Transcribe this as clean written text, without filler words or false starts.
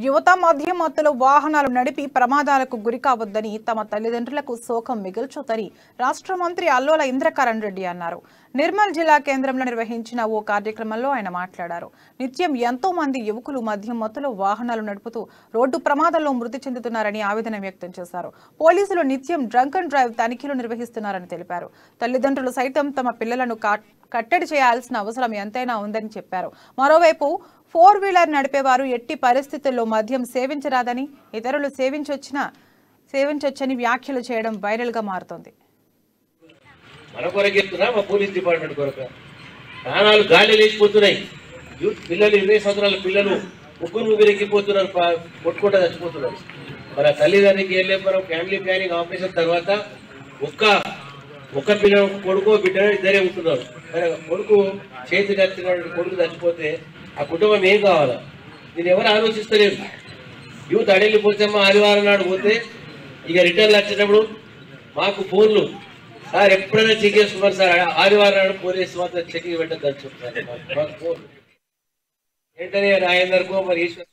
యువత మధ్యమత్తులో వాహనాలు నడిపి ప్రమాదాలకు గురికావద్దని తమ తల్లిదండ్రులకు శోకం మిగిల్చొద్దని రాష్ట్ర మంత్రి అల్లోల ఇంద్రకరణ్ రెడ్డి అన్నారు. నిర్మల్ జిల్లా కేంద్రంలో నిర్వహించిన ఓ కార్యక్రమంలో ఆయన మాట్లాడారు. నిత్యం ఎంతో మంది యువకులు మధ్యమత్తులో వాహనాలు నడుపుతూ రోడ్డు ప్రమాదాల్లో మృతి చెందుతున్నారని ఆవేదన వ్యక్తం చేశారు. పోలీసులు నిత్యం డ్రంక్ అండ్ డ్రైవ్ తనిఖీలు నిర్వహిస్తున్నారని తెలిపారు. తల్లిదండ్రులు సైతం తమ పిల్లలను కట్టడి చేయాల్సిన అవసరం ఎంతైనా ఉందని చెప్పారు. మరోవైపు 4-వీలర్ నడిపేవారు ఎట్టి పరిస్థితుల్లో మద్యం సేవించరాదని, ఇతరులు సేవించొచ్చని వ్యాఖ్యలు చేయడం వైరల్ గా మారుతోంది. మన కొరకెత్తున్నా మా పోలీస్ డిపార్ట్మెంట్ కొరక ప్రాణాలు గాలి లేచిపోతున్నాయి. పిల్లలు 20 సంవత్సరాల పిల్లలు ముగ్గురు ఎక్కిపోతున్నారు, కొట్టుకుంటూ చచ్చిపోతున్నారు. మన తల్లిదండ్రికి వెళ్ళే మనం ఫ్యామిలీ ప్లానింగ్ ఆపరేషన్ తర్వాత ఒక్క పిల్లలు కొడుకు బిడ్డ ఇద్దరే ఉంటున్నారు. కొడుకు చేతి చచ్చినటువంటి కొడుకు చచ్చిపోతే ఆ కుటుంబం ఏం కావాలా? దీన్ని ఎవరు ఆలోచిస్తలేరు. యూత్ అడెళ్ళిపోతేమ్మా ఆదివారం నాడు పోతే ఇక రిటర్న్లు వచ్చేటప్పుడు మాకు ఫోన్లు, సార్ ఎప్పుడైనా చెక్ చేసుకున్నారు సార్, ఆదివారం నాడు పోలీసు మాత్రం చెకింగ్ పెట్టద్దు చెప్తారు. మాకు ఫోన్ వెంటనే రాయందరికో మరి ఈశ్వర్